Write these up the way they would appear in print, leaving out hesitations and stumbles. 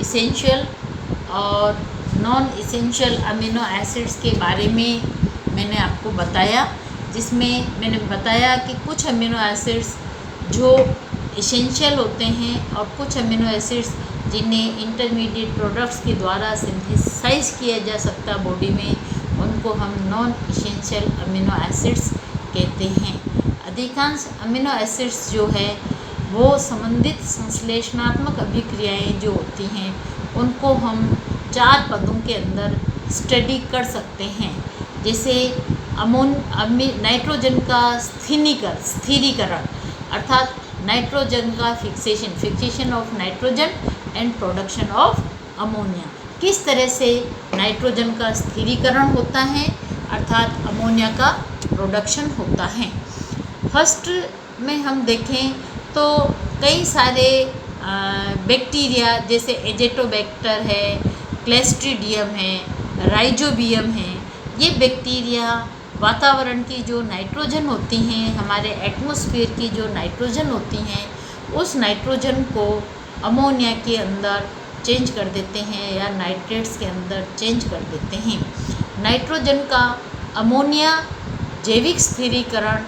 Essential और non essential amino acids के बारे में मैंने आपको बताया, जिसमें मैंने बताया कि कुछ अमीनो एसिड्स जो इसेंशियल होते हैं और कुछ अमीनो एसिड्स जिन्हें इंटरमीडिएट प्रोडक्ट्स के द्वारा सिंथेसाइज किया जा सकता बॉडी में, उनको हम नॉन इसेंशियल अमीनो एसिड्स कहते हैं। अधिकांश अमीनो एसिड्स जो है वो संबंधित संश्लेषणात्मक अभिक्रियाएं जो होती हैं उनको हम 4 पदों के अंदर स्टडी कर सकते हैं। जैसे नाइट्रोजन का स्थिरीकरण अर्थात नाइट्रोजन का fixation of nitrogen and production of ammonia. किस तरह से नाइट्रोजन का स्थिरीकरण होता है अर्थात अमोनिया का प्रोडक्शन होता है। फर्स्ट में हम देखें तो कई सारे बैक्टीरिया जैसे एजेटोबैक्टर है, क्लेस्ट्रीडियम है, राइजोबियम है, ये बैक्टीरिया वातावरण की जो नाइट्रोजन होती हैं, हमारे एटमॉस्फेयर की जो नाइट्रोजन होती हैं, उस नाइट्रोजन को अमोनिया के अंदर चेंज कर देते हैं या नाइट्रेट्स के अंदर चेंज कर देते हैं। नाइट्रोजन का अमोनिया जैविक स्थिरीकरण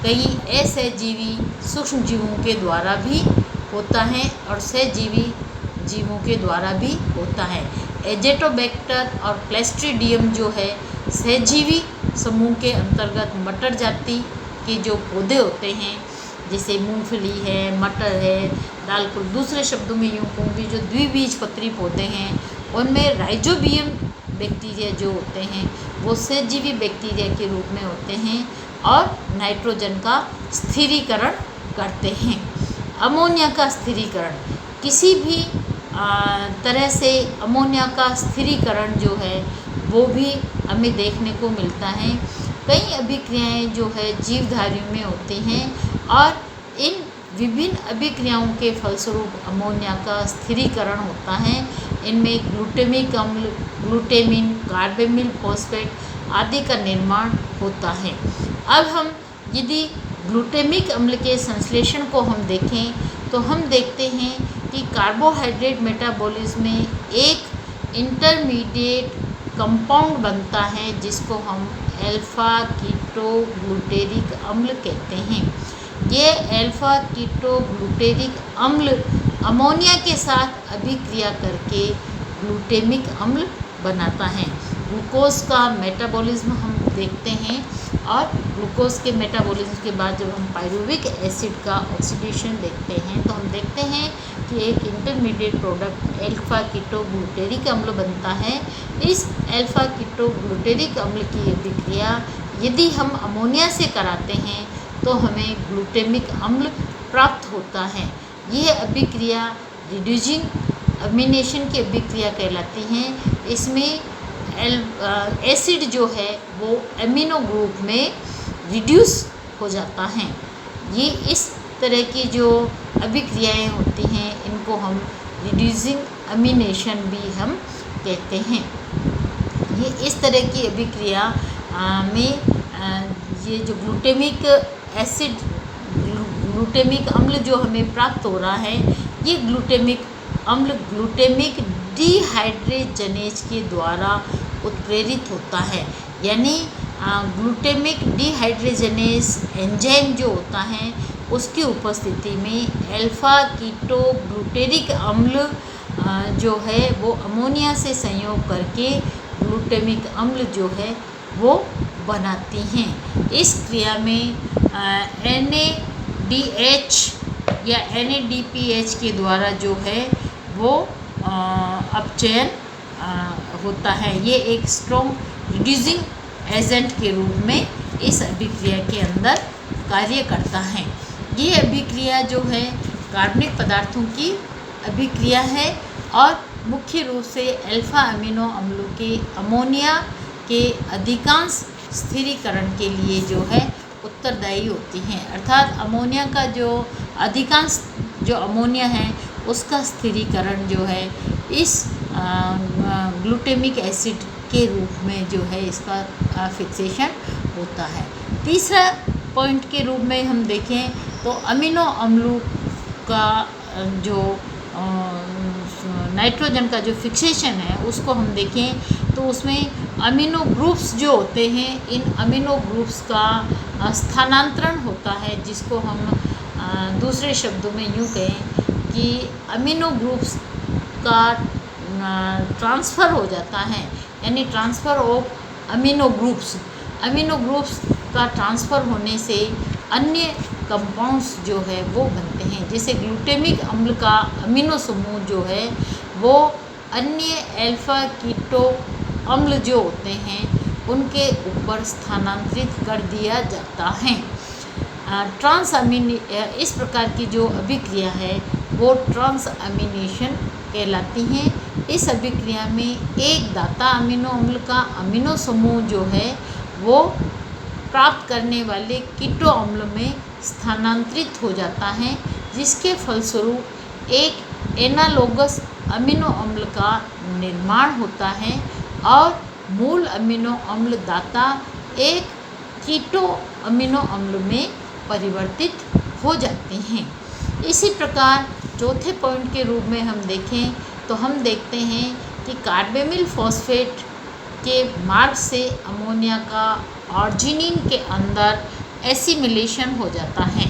कई असहजीवी सूक्ष्म जीवों के द्वारा भी होता है और सहजीवी जीवों के द्वारा भी होता है। एजेटोबैक्टर और क्लेस्ट्रीडियम जो है सहजीवी समूह के अंतर्गत मटर जाति के जो पौधे होते हैं, जैसे मूंगफली है, मटर है, दालकुल, दूसरे शब्दों में यूँ कहूँ कि जो द्विबीजपत्री पौधे हैं, उनमें राइजोबियम बैक्टीरिया जो होते हैं वो सहजीवी बैक्टीरिया के रूप में होते हैं और नाइट्रोजन का स्थिरीकरण करते हैं। अमोनिया का स्थिरीकरण, किसी भी तरह से अमोनिया का स्थिरीकरण जो है वो भी हमें देखने को मिलता है। कई अभिक्रियाएं जो है जीवधारियों में होती हैं और इन विभिन्न अभिक्रियाओं के फलस्वरूप अमोनिया का स्थिरीकरण होता है। इनमें ग्लूटामिक अम्ल, ग्लूटामिन, कार्बामेल फॉस्फेट आदि का निर्माण होता है। अब हम यदि ग्लूटामिक अम्ल के संश्लेषण को हम देखें तो हम देखते हैं कि कार्बोहाइड्रेट मेटाबॉलिज्म में एक इंटरमीडिएट कंपाउंड बनता है जिसको हम अल्फा कीटोग्लूटेरिक अम्ल कहते हैं। ये अल्फा कीटोग्लूटेरिक अम्ल अमोनिया के साथ अभिक्रिया करके ग्लूटामिक अम्ल बनाता है। ग्लूकोज का मेटाबॉलिज्म हम देखते हैं और ग्लूकोज के मेटाबॉलिज्म के बाद जब हम पायरुविक एसिड का ऑक्सीडेशन देखते हैं तो हम देखते हैं कि एक इंटरमीडिएट प्रोडक्ट अल्फा कीटोग्लूटेरिक अम्ल बनता है। इस अल्फा कीटोग्लूटेरिक अम्ल की अभिक्रिया यदि हम अमोनिया से कराते हैं तो हमें ग्लूटामिक अम्ल प्राप्त होता है। यह अभिक्रिया रिड्यूसिंग अमीनेशन की अभिक्रिया कहलाती हैं। इसमें एसिड जो है वो एमिनो ग्रुप में रिड्यूस हो जाता है। ये इस तरह की जो अभिक्रियाएं होती हैं इनको हम रिड्यूसिंग अमीनेशन भी हम कहते हैं। ये इस तरह की अभिक्रिया में ये जो ग्लूटामिक एसिड, ग्लूटामिक अम्ल जो हमें प्राप्त हो रहा है, ये ग्लूटामिक अम्ल ग्लूटामिक डिहाइड्रोजनेज के द्वारा उत्प्रेरित होता है। यानी ग्लूटामिक डिहाइड्रोजनेज एंजाइम जो होता है उसकी उपस्थिति में अल्फा कीटोग्लूटेरिक अम्ल जो है वो अमोनिया से संयोग करके ग्लूटामिक अम्ल जो है वो बनाती हैं। इस क्रिया में NADH या NADPH के द्वारा जो है वो अपचयन होता है। ये एक स्ट्रॉन्ग रिड्यूसिंग एजेंट के रूप में इस अभिक्रिया के अंदर कार्य करता है। ये अभिक्रिया जो है कार्बनिक पदार्थों की अभिक्रिया है और मुख्य रूप से अल्फा अमीनो अम्लों के अमोनिया के अधिकांश स्थिरीकरण के लिए जो है उत्तरदायी होती हैं। अर्थात अमोनिया का जो अधिकांश जो अमोनिया है उसका स्थिरीकरण जो है इस ग्लूटामिक एसिड के रूप में जो है इसका फिक्सेशन होता है। तीसरा पॉइंट के रूप में हम देखें तो अमीनो अम्लों का जो नाइट्रोजन का जो फिक्सेशन है उसको हम देखें तो उसमें अमीनो ग्रुप्स जो होते हैं, इन अमीनो ग्रुप्स का स्थानांतरण होता है, जिसको हम दूसरे शब्दों में यूँ कहें कि अमीनो ग्रुप्स का ट्रांसफ़र हो जाता है, यानी ट्रांसफ़र ऑफ अमीनो ग्रुप्स का ट्रांसफ़र होने से अन्य कंपाउंड्स जो है वो बनते हैं। जैसे ग्लूटामिक अम्ल का अमीनो समूह जो है वो अन्य अल्फा कीटो अम्ल जो होते हैं उनके ऊपर स्थानांतरित कर दिया जाता है। ट्रांस इस प्रकार की जो अभिक्रिया है वो ट्रांस अमीनेशन कहलाती हैं। इस अभिक्रिया में एक दाता अमीनो अम्ल का अमीनो समूह जो है वो प्राप्त करने वाले कीटो अम्ल में स्थानांतरित हो जाता है, जिसके फलस्वरूप एक एनालोगस अमीनो अम्ल का निर्माण होता है और मूल अमीनो अम्ल दाता एक कीटो अमीनो अम्ल में परिवर्तित हो जाते हैं। इसी प्रकार चौथे पॉइंट के रूप में हम देखें तो हम देखते हैं कि कार्बामेल फॉस्फेट के मार्ग से अमोनिया का आर्जिनिन के अंदर एसिमिलेशन हो जाता है।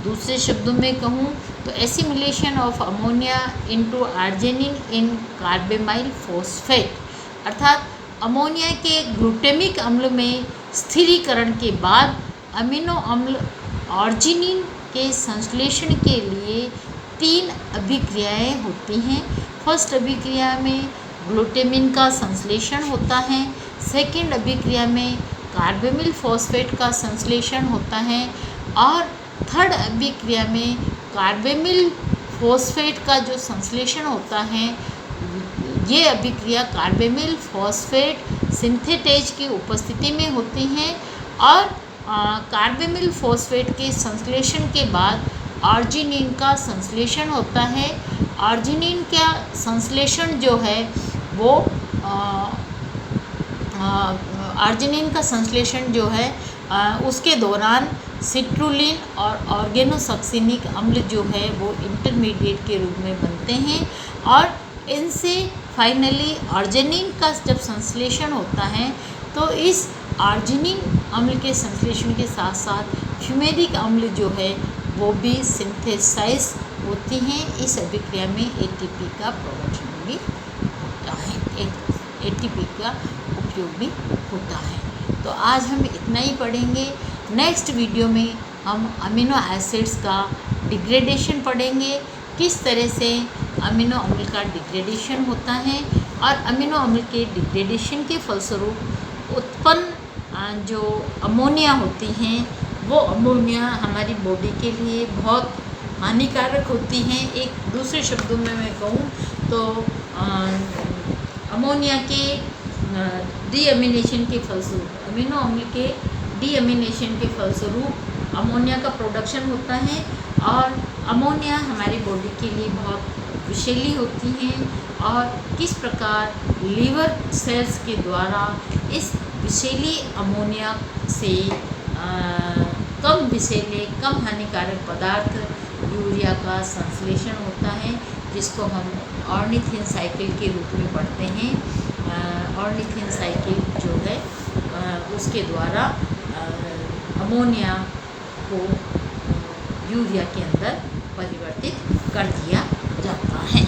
दूसरे शब्दों में कहूँ तो assimilation of ammonia into arginine in carbamyl phosphate, अर्थात अमोनिया के ग्लूटामिक अम्ल में स्थिरीकरण के बाद अमीनो अम्ल आर्जिनिन के संश्लेषण के लिए 3 अभिक्रियाएं होती हैं। फर्स्ट अभिक्रिया में ग्लूटामिन का संश्लेषण होता है, सेकेंड अभिक्रिया में कार्बामेल फॉस्फेट का संश्लेषण होता है और थर्ड अभिक्रिया में कार्बामेल फॉस्फेट का जो संश्लेषण होता है, ये अभिक्रिया कार्बामेल फॉस्फेट सिंथेटेज की उपस्थिति में होती हैं और कार्बामेल फॉस्फेट के संश्लेषण के बाद आर्जिनिन का संश्लेषण होता है। आर्जिनिन का संश्लेषण जो है वो आर्जिनिन का संश्लेषण जो है उसके दौरान सिट्रुलिन और ऑर्गेनोसक्सिनिक अम्ल जो है वो इंटरमीडिएट के रूप में बनते हैं और इनसे फाइनली आर्जिनिन का जब संश्लेषण होता है तो इस आर्जिनिन अम्ल के संश्लेषण के साथ साथ फ्यूमेरिक अम्ल जो है वो भी सिंथेसाइज होती हैं। इस अभिक्रिया में एटीपी का प्रोडक्शन भी होता है, एटीपी का उपयोग भी होता है। तो आज हम इतना ही पढ़ेंगे। नेक्स्ट वीडियो में हम अमीनो एसिड्स का डिग्रेडेशन पढ़ेंगे, किस तरह से अमीनो अम्ल का डिग्रेडेशन होता है और अमीनो अम्ल के डिग्रेडेशन के फलस्वरूप उत्पन्न जो अमोनिया होती हैं वो अमोनिया हमारी बॉडी के लिए बहुत हानिकारक होती हैं। एक दूसरे शब्दों में मैं कहूँ तो अमोनिया के डीअमीनेशन के फलस्वरूप, अमीनो अम्ल के डीअमीनेशन के फलस्वरूप अमोनिया का प्रोडक्शन होता है और अमोनिया हमारी बॉडी के लिए बहुत विषैली होती हैं और किस प्रकार लीवर सेल्स के द्वारा इस विषैली अमोनिया से कम विषैले, कम हानिकारक पदार्थ यूरिया का संश्लेषण होता है, जिसको हम ऑर्निथिन साइकिल के रूप में पढ़ते हैं। ऑर्निथिन साइकिल जो है उसके द्वारा अमोनिया को यूरिया के अंदर परिवर्तित कर दिया जाता है।